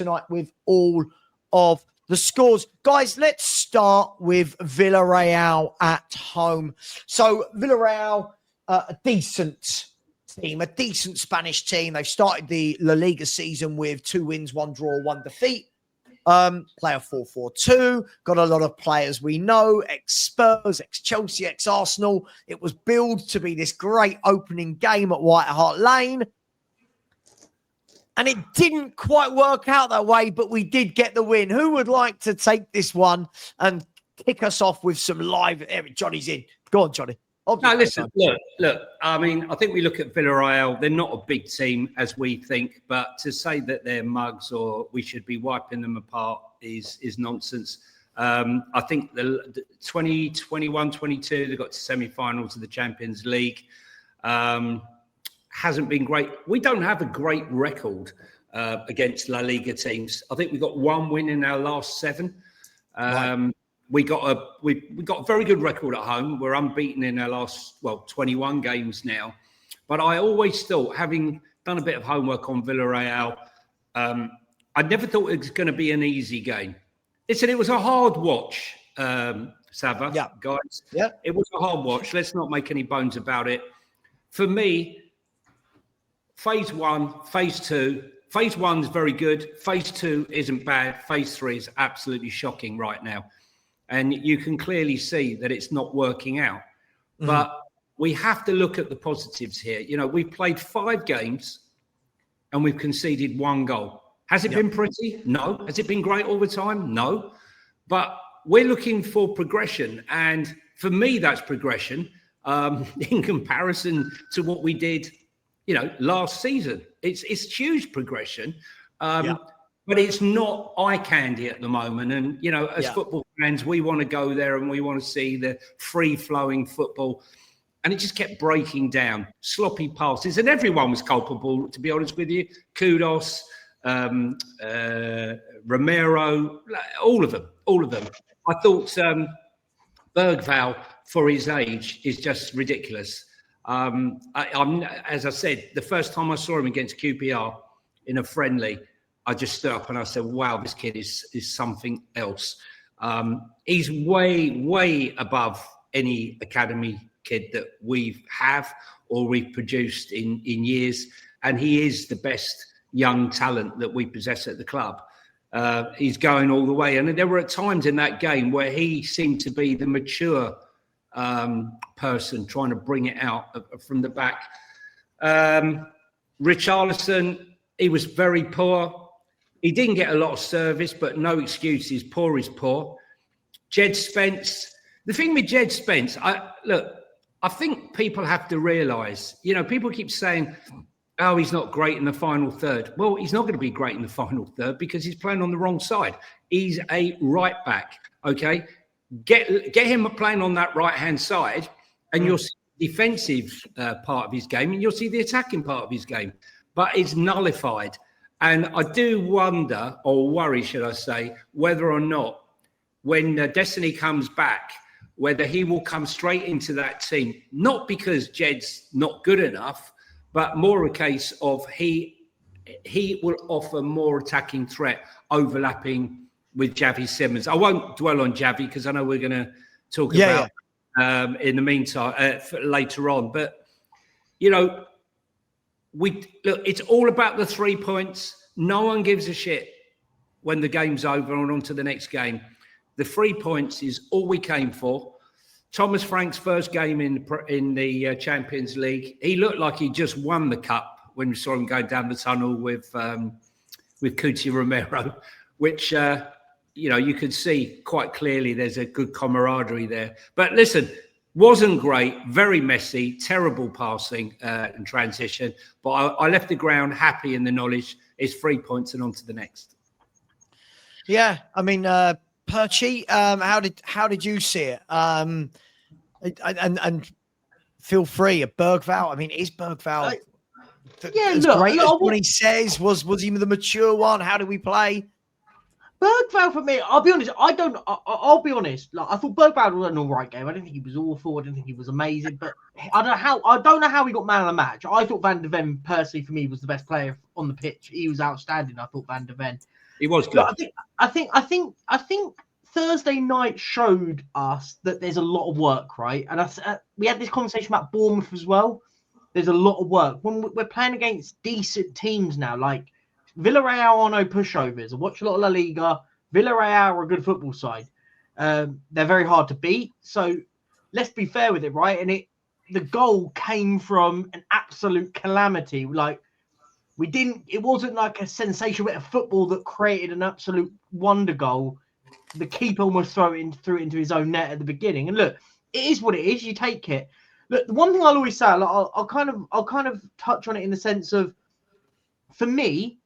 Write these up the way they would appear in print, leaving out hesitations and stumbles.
tonight with all of the scores. Guys, let's start with Villarreal at home. So Villarreal, a decent team, a decent Spanish team. They've started the La Liga season with 2 wins, 1 draw, 1 defeat. Play a 4-4-2. Got a lot of players we know, ex-Spurs, ex-Chelsea, ex-Arsenal. It was billed to be this great opening game at White Hart Lane. And it didn't quite work out that way, but we did get the win. Who would like to take this one and kick us off with some live... Johnny's in. Go on, Johnny. No, listen, look. I mean, I think we look at Villarreal. They're not a big team as we think, but to say that they're mugs or we should be wiping them apart is nonsense. I think the 2021-22, they got to semi-finals of the Champions League. Hasn't been great. We don't have a great record against La Liga teams. I think we got 1 win in our last 7. Right. We got a very good record at home. We're unbeaten in our last 21 games now. But I always thought, having done a bit of homework on Villarreal, I never thought it was going to be an easy game. Listen, it was a hard watch, Sava, guys. Yeah, it was a hard watch. Let's not make any bones about it. For me, Phase 1, Phase 2. Phase 1 is very good. Phase 2 isn't bad. Phase 3 is absolutely shocking right now. And you can clearly see that it's not working out. Mm-hmm. But we have to look at the positives here. You know, we've played 5 games and we've conceded 1 goal. Has it been pretty? No. Has it been great all the time? No. But we're looking for progression. And for me, that's progression in comparison to what we did, last season. It's huge progression. But it's not eye candy at the moment. And, as football fans, we want to go there and we want to see the free-flowing football. And it just kept breaking down. Sloppy passes. And everyone was culpable, to be honest with you. Kudos, Romero, all of them. I thought Bergval, for his age, is just ridiculous. As I said, the first time I saw him against QPR in a friendly, I just stood up and I said, wow, this kid is something else. He's way above any academy kid that we have or we've produced in years. And he is the best young talent that we possess at the club. He's going all the way. And there were times in that game where he seemed to be the mature person trying to bring it out from the back. Richarlison, he was very poor. He didn't get a lot of service, but no excuses. Poor is poor. Jed Spence. The thing with Jed Spence, I think people have to realise, people keep saying, oh, he's not great in the final third. Well, he's not going to be great in the final third because he's playing on the wrong side. He's a right back, okay? Get him playing on that right-hand side and you'll see the defensive part of his game and you'll see the attacking part of his game. But it's nullified. And I do wonder, or worry, should I say, whether or not when Destiny comes back, whether he will come straight into that team, not because Jed's not good enough, but more a case of he will offer more attacking threat overlapping with Javi Simmons. I won't dwell on Javi because I know we're going to talk about in the meantime later on. But, it's all about the 3 points. No one gives a shit when the game's over and on to the next game. The 3 points is all we came for. Thomas Frank's first game in the Champions League, he looked like he just won the cup when we saw him going down the tunnel with Cuti Romero, which you could see quite clearly there's a good camaraderie there. But listen, wasn't great, very messy, terrible passing and transition. But I left the ground happy in the knowledge it's 3 points and on to the next. Yeah, I mean, Perchy, how did you see it? And feel free, Bergval. I mean, is Bergval as great as what he says? Was he the mature one? How did we play? Bergval for me, I'll be honest. I'll be honest. Like, I thought Bergval was an all right game. I didn't think he was awful. I didn't think he was amazing. But I don't know how he got man of the match. I thought Van de Ven personally for me was the best player on the pitch. He was outstanding. I thought Van de Ven. He was good. Look, I think Thursday night showed us that there's a lot of work, right? And we had this conversation about Bournemouth as well. There's a lot of work when we're playing against decent teams now. Like Villarreal are no pushovers. I watch a lot of La Liga. Villarreal are a good football side. They're very hard to beat. So let's be fair with it, right? And the goal came from an absolute calamity. Like it wasn't like a sensational bit of football that created an absolute wonder goal. The keeper almost threw it into his own net at the beginning. And look, it is what it is. You take it. Look, the one thing I'll always say, I'll kind of touch on it in the sense of, for me,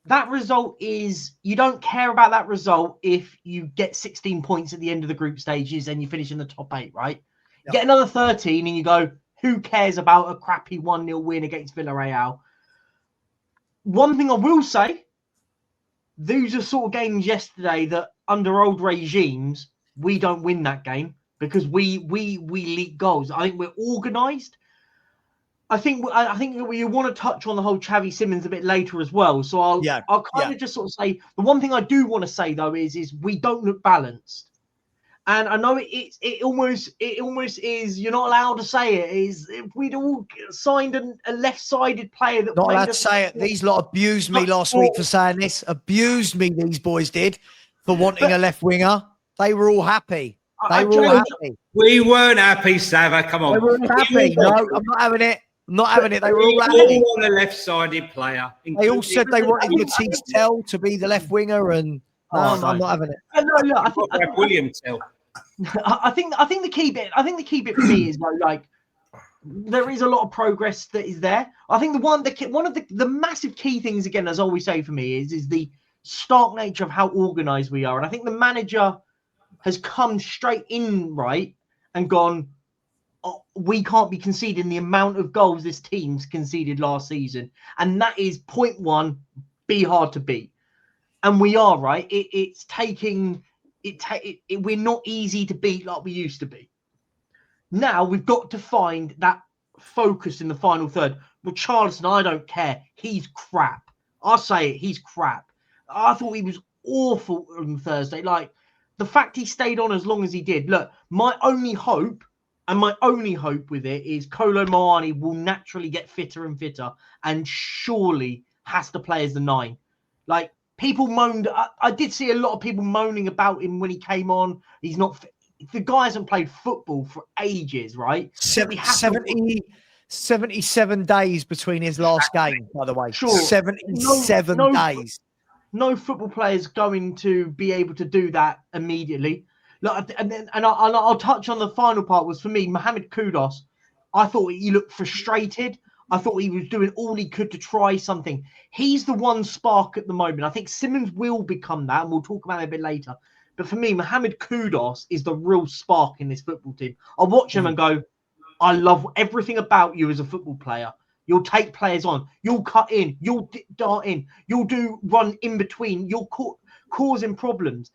that result is, you don't care about that result if you get 16 points at the end of the group stages and you finish in the top 8, right? Yep. Get another 13 and you go, who cares about a crappy 1-0 win against Villarreal? One thing I will say, those are sort of games yesterday that under old regimes, we don't win that game because we leak goals. I think we're organised. I think we want to touch on the whole Xavi Simons a bit later as well. So I'll kind of just sort of say, the one thing I do want to say though is we don't look balanced. And I know it almost is, you're not allowed to say it, is if we'd all signed a left-sided player that not allowed to say it. These lot abused me last week for saying this. Abused me, these boys did, for wanting a left winger. They were all happy. They were all happy. We weren't happy, Sava. Come on. They weren't happy. No, I'm not having it. I'm not having it. They were all happy. All on a left-sided player. They all said they wanted Matisse Tell to be the left winger, and I'm not having it. No, look, I think William Tell. I think the key bit for me is like there is a lot of progress that is there. I think one of the massive key things, again, as I always say for me, is the stark nature of how organised we are. And I think the manager has come straight in, right, and gone, oh, we can't be conceding the amount of goals this team's conceded last season. And that is point one, be hard to beat. And we are, right? It's taking... we're not easy to beat like we used to be. Now we've got to find that focus in the final third. Well, Charleston, I don't care. He's crap. I'll say it. He's crap. I thought he was awful on Thursday. Like, the fact he stayed on as long as he did. Look, my only hope with it is Kolo Muani will naturally get fitter and fitter and surely has to play as the 9. Like, people moaned. I did see a lot of people moaning about him when he came on. He's not. The guy hasn't played football for ages, right? 77 days between his last game, by the way. Sure. 77 days. No football player is going to be able to do that immediately. Look, and I'll touch on the final part. Was for me, Mohamed Kudus. I thought he looked frustrated. I thought he was doing all he could to try something. He's the one spark at the moment. I think Simons will become that, and we'll talk about it a bit later. But for me, Mohamed Kudus is the real spark in this football team. I watch him and go, I love everything about you as a football player. You'll take players on. You'll cut in. You'll dart in. You'll run in between. You're causing problems.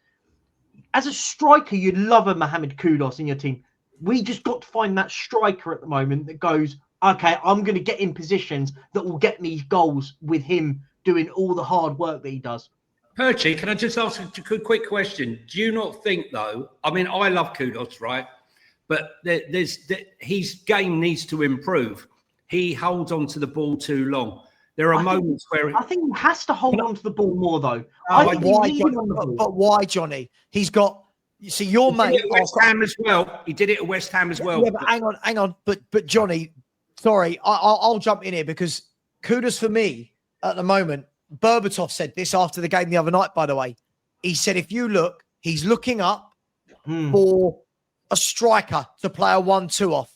As a striker, you'd love a Mohamed Kudus in your team. We just got to find that striker at the moment that goes, okay, I'm going to get in positions that will get me goals with him doing all the hard work that he does. Perchy, can I just ask a quick question? Do you not think, though, I mean, I love Kudus, right? But his game needs to improve. He holds on to the ball too long. There are moments where... I think he has to hold on to the ball more, though. But why, Johnny? He's got... You see, your mate... He did it at West Ham as well. He did it at West Ham as well. Yeah, but hang on. But Johnny... Sorry, I'll jump in here because Kudus for me at the moment, Berbatov said this after the game the other night, by the way. He said, if you look, he's looking up for a striker to play a 1-2 off.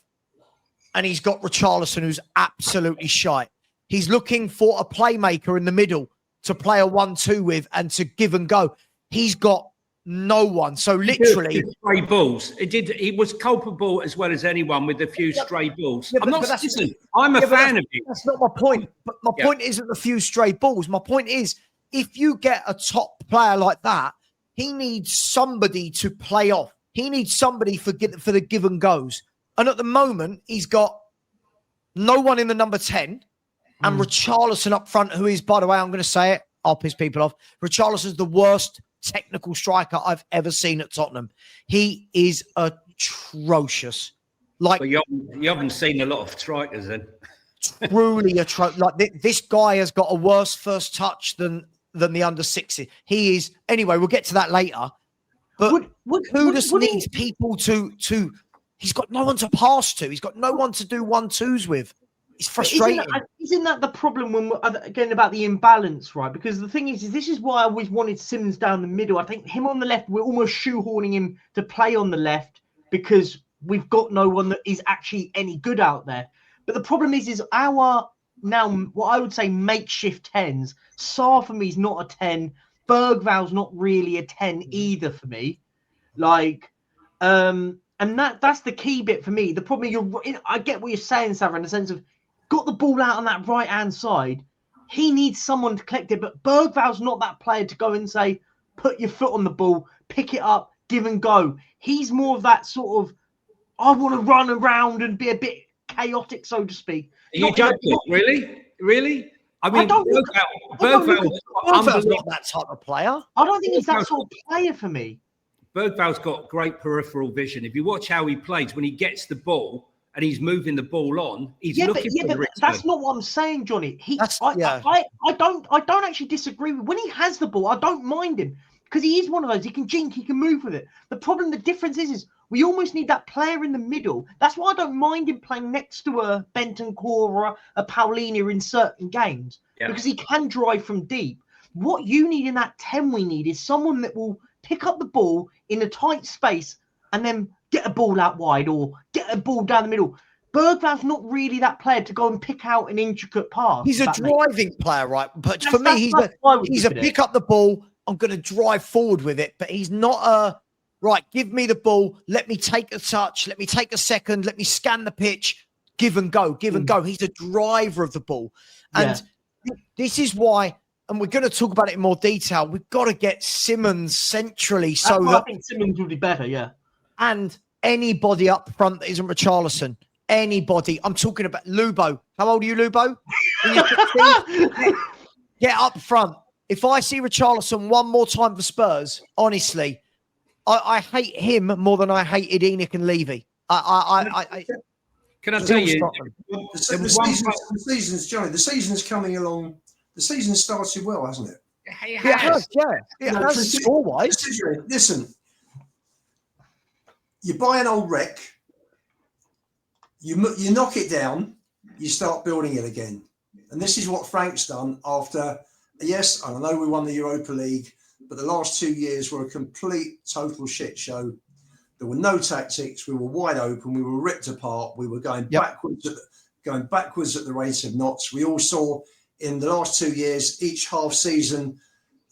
And he's got Richarlison, who's absolutely shite. He's looking for a playmaker in the middle to play a 1-2 with and to give and go. He's got no one. So literally... Stray balls. He was culpable as well as anyone with a few stray balls. Yeah, I'm a fan of him. That's not my point. But my point isn't the few stray balls. My point is, if you get a top player like that, he needs somebody to play off. He needs somebody for the give and goes. And at the moment, he's got no one in the number 10 and Richarlison up front, who is, by the way, I'm going to say it, I'll piss people off. Richarlison's the worst technical striker I've ever seen at Tottenham. He is atrocious. Like, but you haven't seen a lot of strikers then. Truly atrocious. Like, this guy has got a worse first touch than the under 60. He is. Anyway, we'll get to that later. But Kudus needs people to. He's got no one to pass to. He's got no one to do 1-2s with. It's frustrating. Isn't that the problem when we're, again, about the imbalance, right? Because the thing is this is why I always wanted Simmons down the middle. I think him on the left, we're almost shoehorning him to play on the left because we've got no one that is actually any good out there. But the problem is our now what I would say makeshift 10s. Sarr for me is not a 10. Bergval's not really a 10 either for me. Like, and that's the key bit for me. The problem I get what you're saying, Savra, in the sense of got the ball out on that right-hand side. He needs someone to collect it, but Bergval's not that player to go and say, put your foot on the ball, pick it up, give and go. He's more of that sort of, I want to run around and be a bit chaotic, so to speak. Are you joking? Really? I mean, Bergval's not that type of player. I don't think he's that sort of player for me. Bergval's got great peripheral vision. If you watch how he plays, when he gets the ball and he's moving the ball on, he's looking for the return. That's not what I'm saying, Johnny. I don't actually disagree with when he has the ball. I don't mind him because he is one of those. He can jink, he can move with it. The difference is we almost need that player in the middle. That's why I don't mind him playing next to a Bentancur or a Paulinho in certain games because he can drive from deep. What you need in that 10 we need is someone that will pick up the ball in a tight space and then get a ball out wide or get a ball down the middle. Bergval's not really that player to go and pick out an intricate pass. He's a driving player, right? But for me, he's a pick up the ball. I'm going to drive forward with it, but he's not a right. Give me the ball. Let me take a touch. Let me take a second. Let me scan the pitch. Give and go. He's a driver of the ball. And this is why, and we're going to talk about it in more detail, we've got to get Simmons centrally. I think Simmons would be better, yeah. And anybody up front that isn't Richarlison. Anybody. I'm talking about Lubo. How old are you, Lubo? Get up front. If I see Richarlison one more time for Spurs, honestly, I hate him more than I hated Enoch and Levy. Can I tell you? The season's coming along. The season started well, hasn't it? It has. It has score-wise. Listen, you buy an old wreck, you knock it down, you start building it again. And this is what Frank's done after, yes, I know we won the Europa League, but the last 2 years were a complete, total shit show. There were no tactics. We were wide open. We were ripped apart. We were going backwards at the rate of knots. We all saw in the last 2 years, each half season,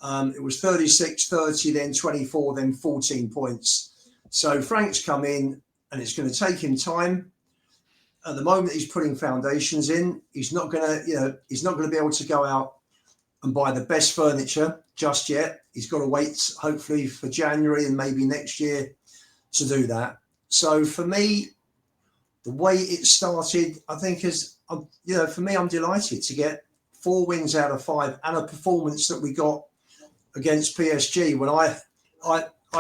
it was 36, 30, then 24, then 14 points. So Frank's come in, and it's going to take him time. At the moment, he's putting foundations in. He's not going to be able to go out and buy the best furniture just yet. He's got to wait, hopefully, for January and maybe next year to do that. So for me, the way it started, I think for me, I'm delighted to get 4 wins out of 5 and a performance that we got against PSG when I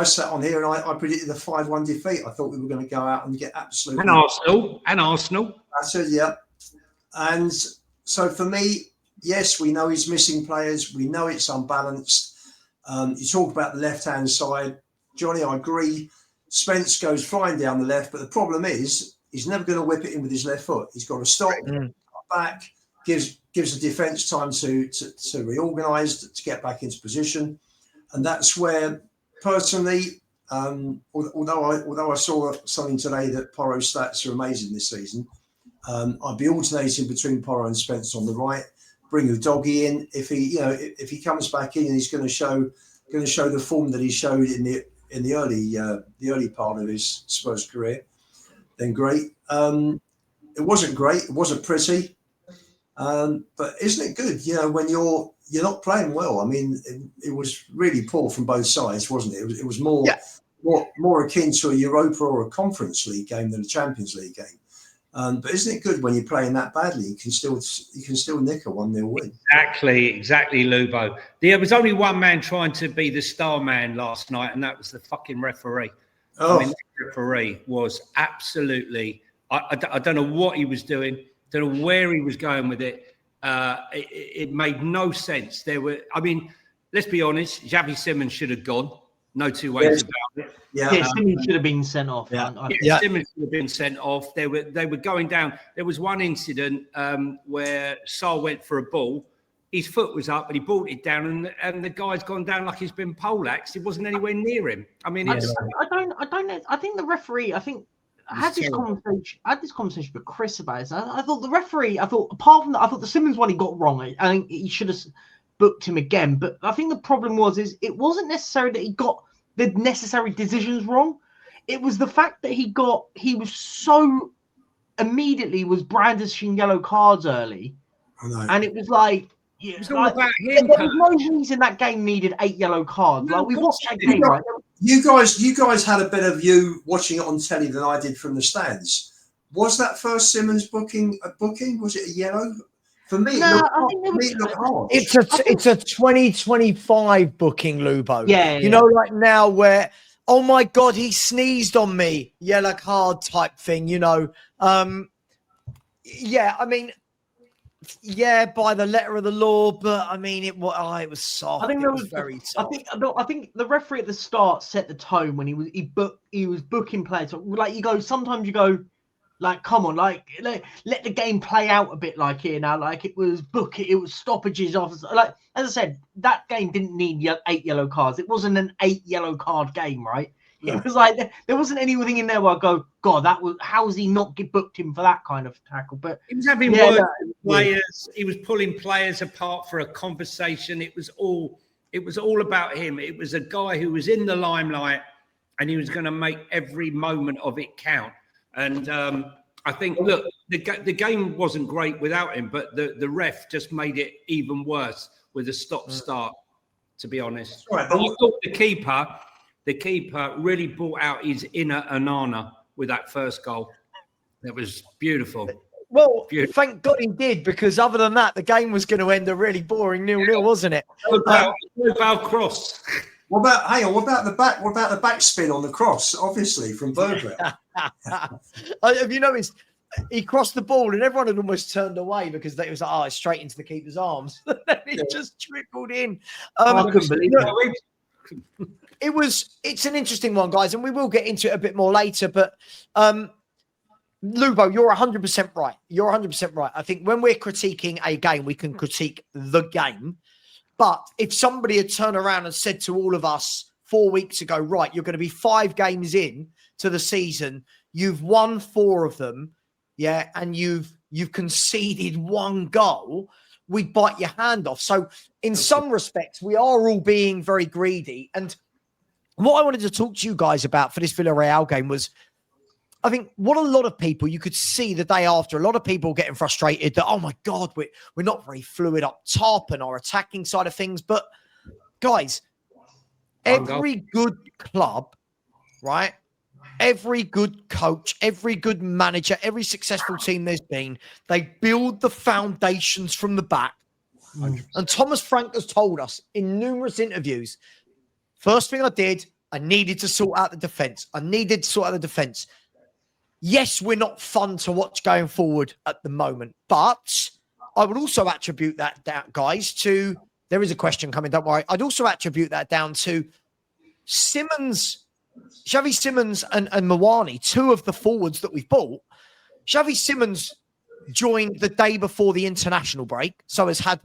sat on here and I predicted a 5-1 defeat. I thought we were going to go out and get absolutely... And Arsenal. I said, yeah. And so for me, yes, we know he's missing players. We know it's unbalanced. You talk about the left-hand side. Johnny, I agree. Spence goes flying down the left, but the problem is he's never going to whip it in with his left foot. He's got to stop, back, gives the defence time to reorganise, to get back into position. And that's where, personally, although I saw something today that Porro's stats are amazing this season, I'd be alternating between Porro and Spence on the right. Bring Udogie in if he comes back in and he's going to show the form that he showed in the early part of his Spurs career, then great. It wasn't great. It wasn't pretty. But isn't it good? When you're not playing well. I mean, it was really poor from both sides, wasn't it? It was more akin to a Europa or a Conference League game than a Champions League game. But isn't it good when you're playing that badly? You can still nick a 1-0 win. Exactly, Lubo. There was only one man trying to be the star man last night, and that was the fucking referee. Oh. I mean, the referee was absolutely. I don't know what he was doing. Don't know where he was going with it. It made no sense. Let's be honest. Xavi Simons should have gone. No two ways about it. Yeah, Simons should have been sent off. Simons should have been sent off. They were going down. There was one incident where Saul went for a ball. His foot was up, and he brought it down, and the guy's gone down like he's been poleaxed. It wasn't anywhere near him. I mean, I don't know. I think the referee. I had this conversation with Chris about it. I thought the referee. Apart from that, I thought the Simons one he got wrong. I think he should have booked him again. But I think the problem is it wasn't necessarily that he got the necessary decisions wrong. It was the fact that he was so immediately was brandishing yellow cards early, and it was like. It's all about him. There was no reason that game needed 8 yellow cards. No, like we watched that game, right? You guys had a better view watching it on telly than I did from the stands. Was that first Simons booking a booking? Was it a yellow? For me, it looked hard. It's a 2025 booking, Lubo. Yeah. You know, like now where, oh my God, he sneezed on me, yellow card type thing, you know. Yeah, I mean, yeah, by the letter of the law, but I mean, it was soft. I think it was very soft. I think the referee at the start set the tone when he was booking players. Like sometimes you go, like, come on, like let the game play out a bit. Like here now, like it was stoppages off. Like as I said, that game didn't need 8 yellow cards. It wasn't an 8 yellow card game, right? It was like there wasn't anything in there where I go, God, how has he not booked him for that kind of tackle? But he was having words with players. He was pulling players apart for a conversation. It was all about him. It was a guy who was in the limelight, and he was going to make every moment of it count. And I think, look, the game wasn't great without him, but the ref just made it even worse with a stop-start. To be honest, right, but I thought the keeper really brought out his inner Anana with that first goal. It was beautiful. Well, thank God he did, because other than that, the game was going to end a really boring 0-0, wasn't it? About cross. What about the back? What about the backspin on the cross? Obviously from Bergerac. Have you noticed? He crossed the ball and everyone had almost turned away because it was like, it's straight into the keeper's arms. It just trickled in. I couldn't believe it. It's an interesting one, guys, and we will get into it a bit more later. But Lubo, you're 100% right. You're 100% right. I think when we're critiquing a game, we can critique the game. But if somebody had turned around and said to all of us 4 weeks ago, right, you're going to be 5 games in to the season, you've won 4 of them, yeah, and you've conceded 1 goal, we'd bite your hand off. So in some respects, we are all being very greedy. And what I wanted to talk to you guys about for this Villarreal game was, I think what a lot of people, you could see the day after, a lot of people getting frustrated that, oh my God, we're not very fluid up top and our attacking side of things. But guys, every good club, right? Every good coach, every good manager, every successful team there's been, they build the foundations from the back. 100%. And Thomas Frank has told us in numerous interviews, first thing I did, I needed to sort out the defense. Yes, we're not fun to watch going forward at the moment, but I would also attribute that down, guys, to, there is a question coming, don't worry. I'd also attribute that down to Xavi Simons and Mawani, 2 of the forwards that we've bought. Xavi Simons joined the day before the international break, so has had,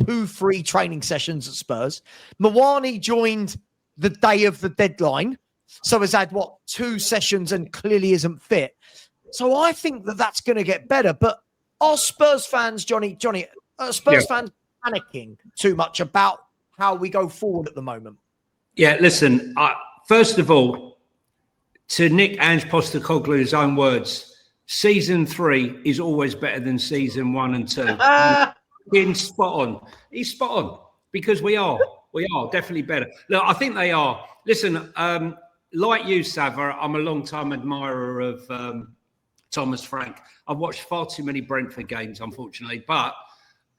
2 free training sessions at Spurs. Mawani joined the day of the deadline, so has had, 2 sessions and clearly isn't fit. So I think that's going to get better. But are Spurs fans, Johnny, fans panicking too much about how we go forward at the moment? Yeah, listen, first of all, to Nick Ange Postecoglou's own words, season 3 is always better than season 1 and 2. He's spot on. He's spot on, because we are definitely better. Look, I think they are. Listen, like you, Sava, I'm a long-time admirer of Thomas Frank. I've watched far too many Brentford games, unfortunately, but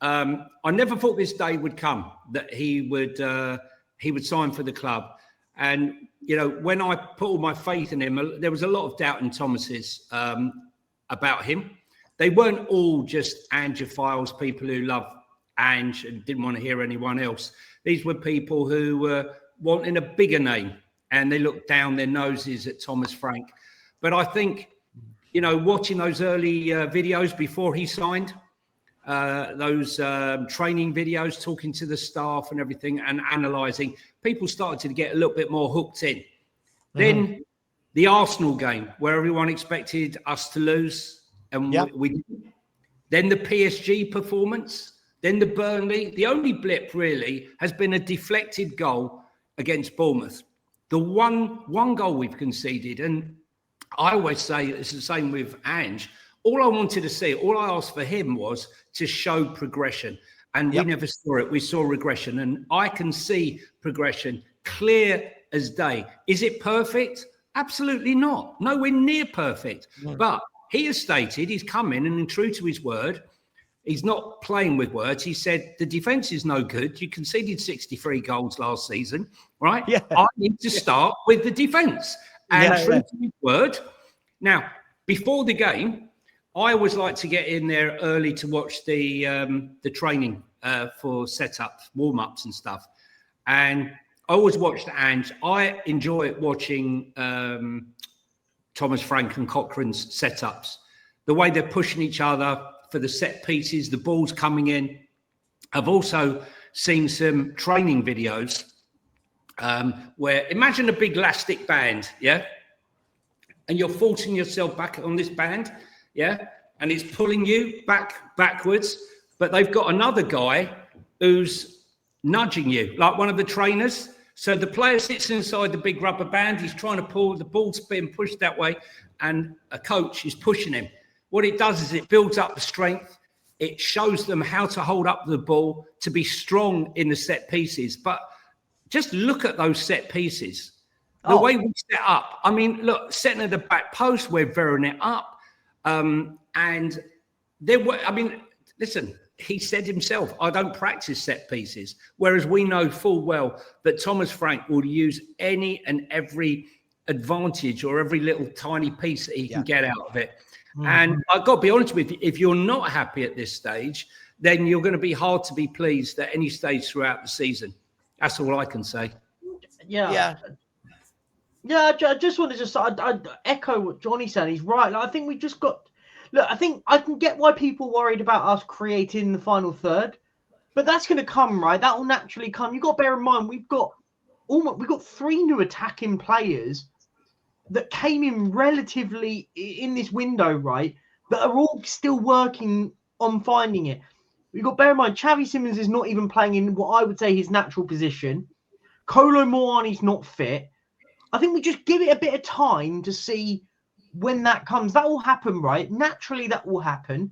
I never thought this day would come that he would sign for the club. And you know, when I put all my faith in him, there was a lot of doubt in Thomas's about him. They weren't all just Ange-ophiles, people who love Ange and didn't want to hear anyone else. These were people who were wanting a bigger name, and they looked down their noses at Thomas Frank. But I think, you know, watching those early videos before he signed, those training videos, talking to the staff and everything and analysing, people started to get a little bit more hooked in. Then the Arsenal game, where everyone expected us to lose, and we didn't. Then the PSG performance, then the Burnley. The only blip really has been a deflected goal against Bournemouth. The one goal we've conceded, and I always say it's the same with Ange. All I wanted to see, all I asked for him was to show progression. And we never saw it. We saw regression. And I can see progression clear as day. Is it perfect? Absolutely not. Nowhere near perfect. But he has stated he's come in and true to his word. He's not playing with words. He said, the defence is no good. You conceded 63 goals last season, right? Yeah. I need to start with the defence. And true to his word. Now, before the game, I always like to get in there early to watch the training for setups, warm-ups and stuff. And I always watched Ange. I enjoy watching Thomas Frank and Cochrane's setups. The way they're pushing each other for the set pieces, the balls coming in. I've also seen some training videos where, imagine a big elastic band, yeah? And you're forcing yourself back on this band, yeah? And it's pulling you backwards, but they've got another guy who's nudging you, like one of the trainers. So the player sits inside the big rubber band. He's trying to pull, the ball's being pushed that way, and a coach is pushing him. What it does is it builds up the strength. It shows them how to hold up the ball, to be strong in the set pieces. But just look at those set pieces. The way we set up. I mean, look, setting at the back post, we're veering it up. And there were, I mean, listen, he said himself, I don't practice set pieces. Whereas we know full well that Thomas Frank will use any and every advantage or every little tiny piece that he can get out of it. And I've got to be honest with you, if you're not happy at this stage, then you're going to be hard to be pleased at any stage throughout the season. That's all I can say. Yeah, I just wanted to I echo what Johnny said. He's right. Like, I think we just got... Look, I think I can get why people worried about us creating the final third, but that's going to come, right? That will naturally come. You've got to bear in mind, we've got 3 new attacking players that came in relatively in this window, right? That are all still working on finding it. You've got to bear in mind, Xavi Simons is not even playing in what I would say his natural position. Kolo Muani's not fit. I think we just give it a bit of time to see when that comes. That will happen, right? Naturally, that will happen.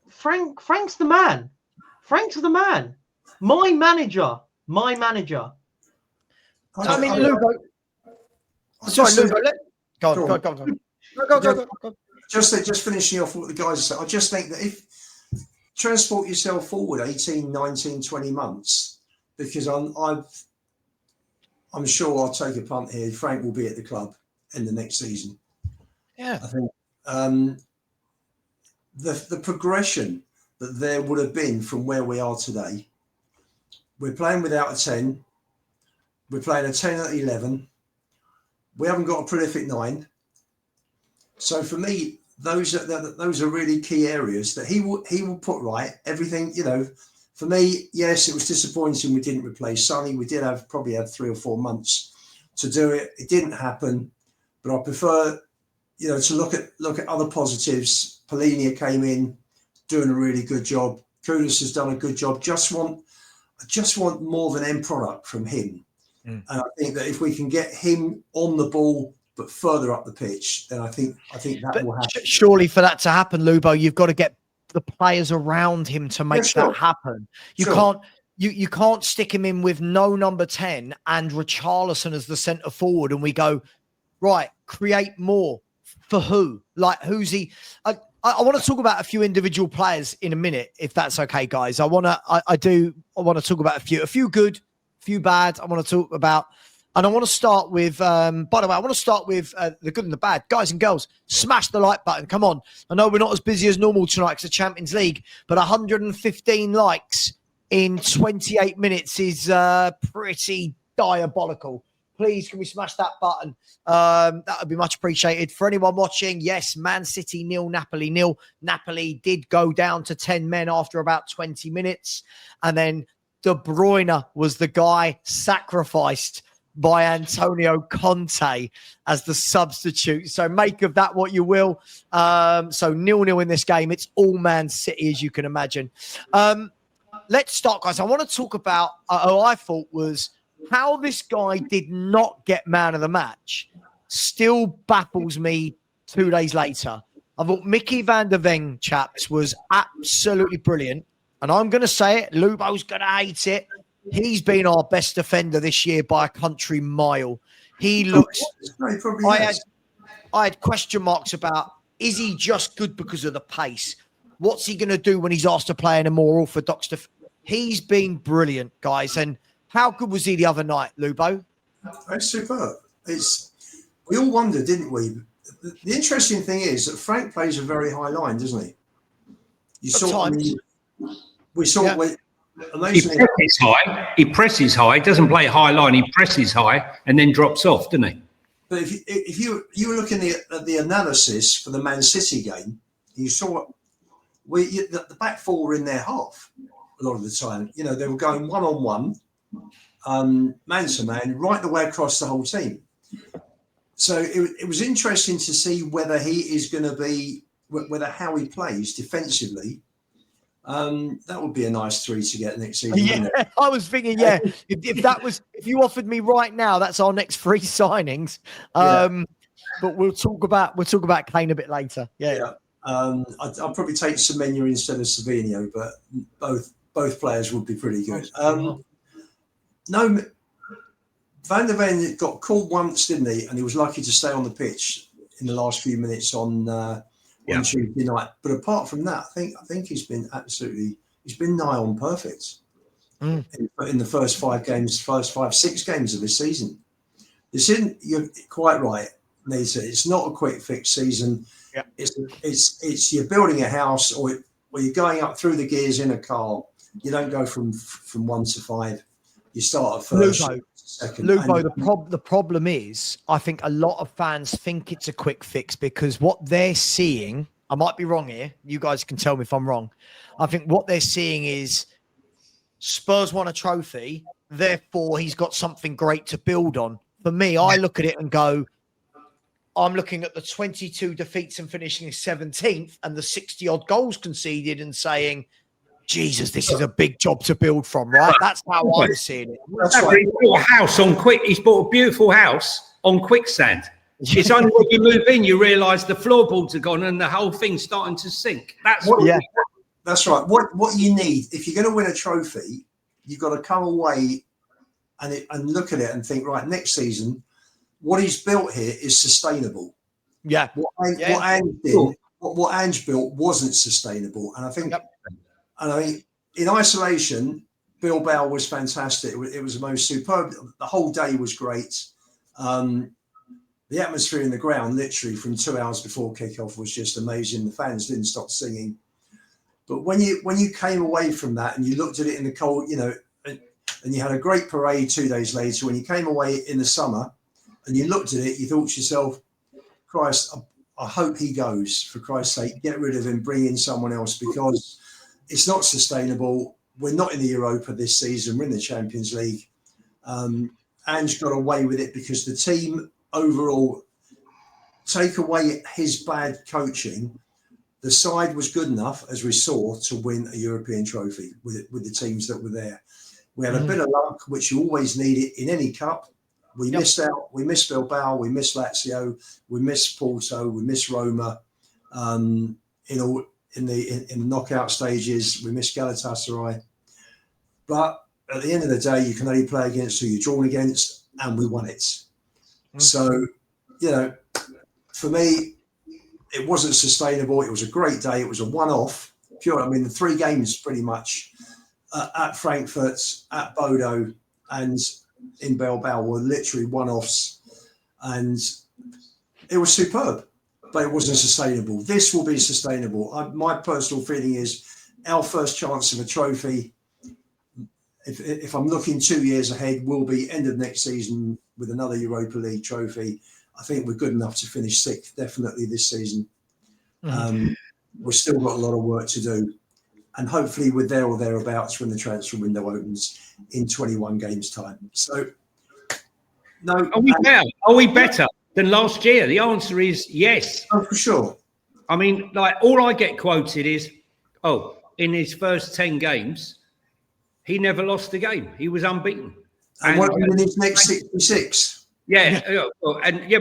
Frank's the man. Frank's the man. My manager. I mean, Lugo. Sorry, Lugo. Go. Just finishing off what the guys said. I just think that if transport yourself forward 18, 19, 20 months, because I'm sure I'll take a punt here. Frank will be at the club in the next season. Yeah, I think the progression that there would have been from where we are today. We're playing without a 10. We're playing a 10 at 11. We haven't got a prolific 9. So for me, those are really key areas that he will put right. Everything, you know. For me, yes, it was disappointing we didn't replace Sonny. We did probably had 3 or 4 months to do it. It didn't happen, but I prefer, you know, to look at other positives. Polinia came in, doing a really good job. Kudus has done a good job. I just want more of an end product from him. And I think that if we can get him on the ball but further up the pitch, then I think that will happen. Surely for that to happen, Lubo, you've got to get the players around him to make that happen. You can't stick him in with no number 10 and Richarlison as the centre forward and we go, right, create more for who? Like, who's he? I want to talk about a few individual players in a minute, if that's okay, guys. I want to talk about a few good, a few bad. I want to talk about, and I want to start with, by the way, I want to start with the good and the bad. Guys and girls, smash the like button. Come on. I know we're not as busy as normal tonight because the Champions League, but 115 likes in 28 minutes is pretty diabolical. Please, can we smash that button? That would be much appreciated. For anyone watching, yes, Man City 0, Napoli 0. Napoli did go down to 10 men after about 20 minutes. And then De Bruyne was the guy sacrificed by Antonio Conte as the substitute. So make of that what you will. So 0-0 in this game. It's all Man City, as you can imagine. Let's start, guys. I want to talk about who I thought was how this guy did not get man of the match still baffles me 2 days later. I thought Mickey van der Ven, chaps, was absolutely brilliant. And I'm going to say it. Lubo's going to hate it. He's been our best defender this year by a country mile. He looks... I had question marks about, is he just good because of the pace? What's he going to do when he's asked to play in a more orthodox... He's been brilliant, guys. And how good was he the other night, Lubo? It's superb. We all wondered, didn't we? The interesting thing is that Frank plays a very high line, doesn't he? You saw. We saw. Yeah. Amazingly, he presses high. He doesn't play high line. He presses high and then drops off, doesn't he? But if you were looking at the analysis for the Man City game, you saw the back four were in their half a lot of the time. You know, they were going one-on-one. Man to man, right the way across the whole team. So it was interesting to see whether he is going to be, how he plays defensively. That would be a nice 3 to get next season. Yeah, I was thinking, if you offered me right now, that's our next 3 signings. But we'll talk about Kane a bit later. Yeah. I'll probably take Semenya instead of Savinho, but both players would be pretty good. No, Van der Ven got called once, didn't he? And he was lucky to stay on the pitch in the last few minutes on Tuesday night. But apart from that, I think he's been nigh on perfect in the first 6 games of this season. You're quite right, Nita. It's not a quick fix season. Yeah. It's you're building a house or you're going up through the gears in a car. You don't go from 1 to 5. You start at first, second. Lubo, the problem is, I think a lot of fans think it's a quick fix because what they're seeing, I might be wrong here. You guys can tell me if I'm wrong. I think what they're seeing is Spurs won a trophy, therefore he's got something great to build on. For me, I look at it and go, I'm looking at the 22 defeats and finishing 17th and the 60 odd goals conceded and saying, Jesus, this is a big job to build from, right? That's how I'm seeing it. He bought a house on He's bought a beautiful house on quicksand. It's only when you move in, you realise the floorboards are gone and the whole thing's starting to sink. That's right. What you need, if you're going to win a trophy, you've got to come away and look at it and think, right, next season, what he's built here is sustainable. Yeah. What Ange built wasn't sustainable. And I think... And I mean, in isolation, Bilbao was fantastic. It was the most superb. The whole day was great. The atmosphere in the ground, literally from 2 hours before kickoff, was just amazing. The fans didn't stop singing. But when you came away from that and you looked at it in the cold, and you had a great parade 2 days later, when you came away in the summer and you looked at it, you thought to yourself, Christ, I hope he goes. For Christ's sake, get rid of him, bring in someone else, because it's not sustainable. We're not in the Europa this season. We're in the Champions League. Ange got away with it because the team overall, take away his bad coaching, the side was good enough, as we saw, to win a European trophy with the teams that were there. We had a bit of luck, which you always need in any cup. We missed out. We missed Bilbao. We missed Lazio. We missed Porto. We missed Roma. In the knockout stages, we missed Galatasaray. But at the end of the day, you can only play against who you're drawn against, and we won it. So, for me, it wasn't sustainable. It was a great day. It was a one-off. Pure. I mean, the 3 games pretty much at Frankfurt, at Bodo, and in Bilbao were literally one-offs, and it was superb, but it wasn't sustainable. This will be sustainable. My personal feeling is our first chance of a trophy, if I'm looking 2 years ahead, will be end of next season with another Europa League trophy. I think we're good enough to finish 6th, definitely this season. We've still got a lot of work to do. And hopefully we're there or thereabouts when the transfer window opens in 21 games' time. So, no. Are we better than last year? The answer is yes. Oh, for sure. I mean, like, all I get quoted is, in his first 10 games, he never lost a game. He was unbeaten. And what in his next 66? Yeah,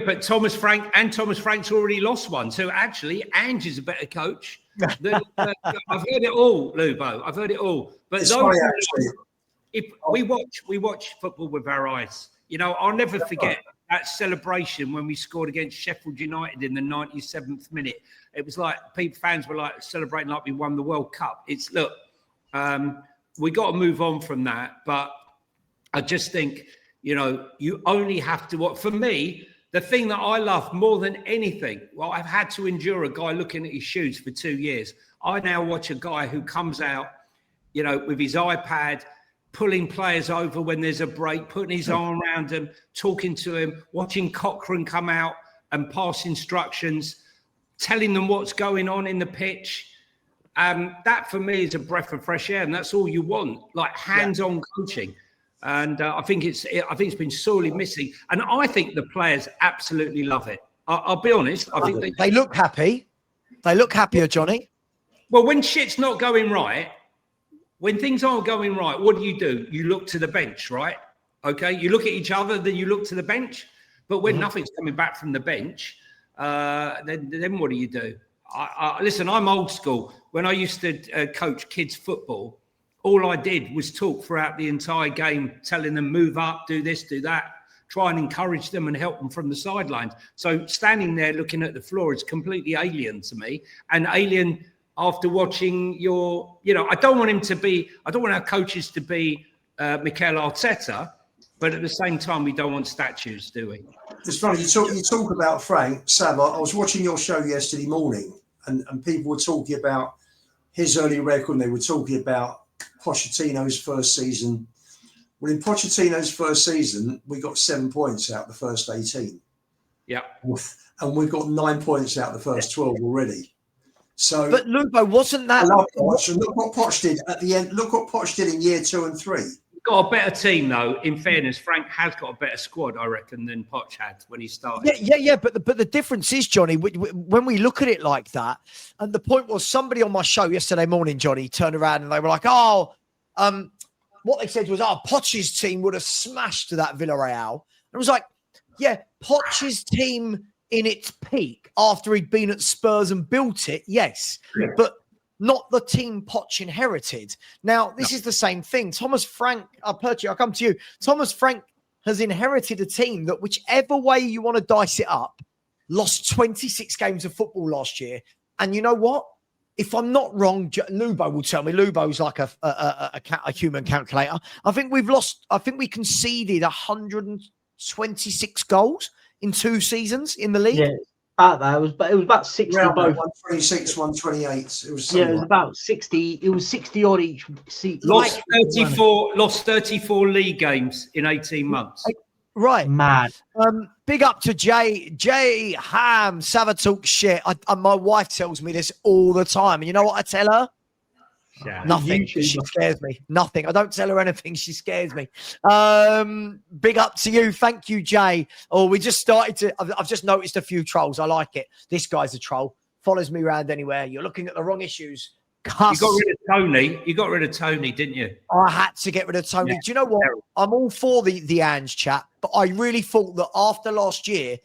but Thomas Frank's already lost one. So actually, Ange is a better coach. I've heard it all, Lubo. I've heard it all. But if we watch football with our eyes. You know, I'll never forget that celebration when we scored against Sheffield United in the 97th minute. It was like fans were like celebrating like we won the World Cup. We got to move on from that. But I just think, you know, you only have to. For me, the thing that I love more than anything, well, I've had to endure a guy looking at his shoes for 2 years. I now watch a guy who comes out, you know, with his iPad, pulling players over when there's a break, putting his arm around them, talking to him, watching Cochrane come out and pass instructions, telling them what's going on in the pitch. That for me is a breath of fresh air, and that's all you want, like hands-on coaching. And I think it's been sorely missing, and I think the players absolutely love it. I'll be honest. I think they look happy. They look happier, Johnny. Well, when shit's not going right, when things aren't going right, what do? You look to the bench, right? Okay, you look at each other, then you look to the bench. But when nothing's coming back from the bench, then what do? Listen, I'm old school. When I used to coach kids football, all I did was talk throughout the entire game, telling them, move up, do this, do that, try and encourage them and help them from the sidelines. So standing there looking at the floor is completely alien to me, and alien after watching I don't want our coaches to be Mikel Arteta, but at the same time, we don't want statues, do we? It's funny, you talk about Frank, Sam, I was watching your show yesterday morning, and people were talking about his early record, and they were talking about Pochettino's first season. Well, in Pochettino's first season, we got 7 points out the first 18. Yeah. And we've got 9 points out the first 12 already. So, but Lubo, wasn't that? I love Poch, and look what Poch did at the end. Look what Poch did in year 2 and 3. Got a better team, though. In fairness, Frank has got a better squad, I reckon, than Poch had when he started. Yeah. But the difference is, Johnny, when we look at it like that, and the point was, somebody on my show yesterday morning, Johnny, turned around and they were like, what they said was, Poch's team would have smashed that Villarreal. And it was like, yeah, Poch's team in its peak after he'd been at Spurs and built it, yes, but not the team Poch inherited. Now, this is the same thing. Thomas Frank, I'll come to you. Thomas Frank has inherited a team that, whichever way you want to dice it up, lost 26 games of football last year. And you know what? If I'm not wrong, Lubo will tell me. Lubo's like a human calculator. I think we conceded 126 goals in 2 seasons in the league. Yeah, about that. It was about 60 both. 126, 128. It was about 60. It was 60 odd each seat. Lost 34 league games in 18 months. Right. Mad. Big up to Jay Ham. Sava talk shit. My wife tells me this all the time. And you know what I tell her? Yeah. Nothing. She scares me. Nothing. I don't tell her anything. She scares me. Big up to you. Thank you, Jay. We just started to. I've just noticed a few trolls. I like it. This guy's a troll. Follows me around anywhere. You're looking at the wrong issues. Cuss. You got rid of Tony. You got rid of Tony, didn't you? I had to get rid of Tony. Yeah. Do you know what? I'm all for the Ange chat, but I really thought that after last year,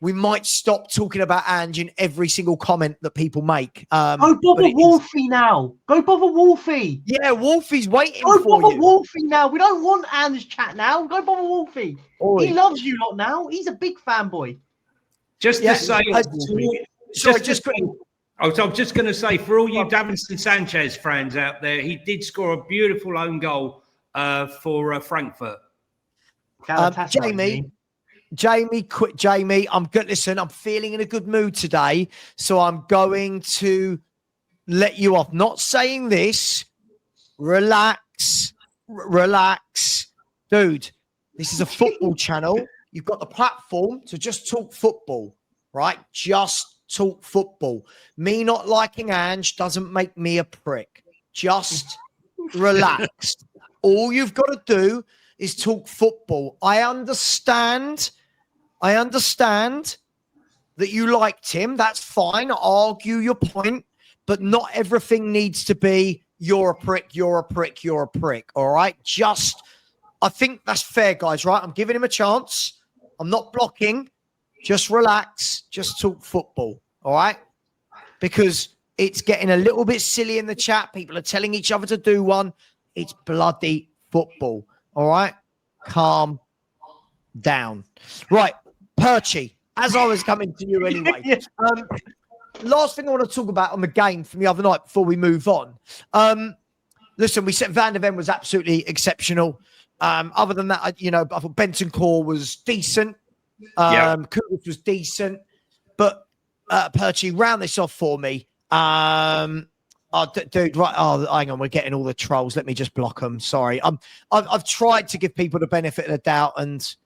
we might stop talking about Ange in every single comment that people make. Go bother Wolfie now. Go bother Wolfie. Yeah, Wolfie's waiting for you. Go bother you. Wolfie now. We don't want Ange chat now. Go bother Wolfie. He loves you lot now. He's a big fanboy. Just to say, Sorry, just quick. I'm just going to say, for all you Davinson Sanchez fans out there, he did score a beautiful own goal for Frankfurt. Jamie, I'm good. Listen, I'm feeling in a good mood today, so I'm going to let you off. Not saying this. Relax. Dude, this is a football channel. You've got the platform to just talk football, right? Just talk football. Me not liking Ange doesn't make me a prick. Just relax. All you've got to do is talk football. I understand that you liked him. That's fine. I'll argue your point, but not everything needs to be you're a prick. All right. I think that's fair, guys, right? I'm giving him a chance. I'm not blocking. Just relax. Just talk football. All right. Because it's getting a little bit silly in the chat. People are telling each other to do one. It's bloody football. All right. Calm down. Right. Perchy, as I was coming to you anyway. Last thing I want to talk about on the game from the other night before we move on. Listen, we said Van der Ven was absolutely exceptional. Other than that, I thought Benton Core was decent. Kudus was decent. But Perchy, round this off for me. Dude, right. Oh, hang on. We're getting all the trolls. Let me just block them. Sorry. I've tried to give people the benefit of the doubt, and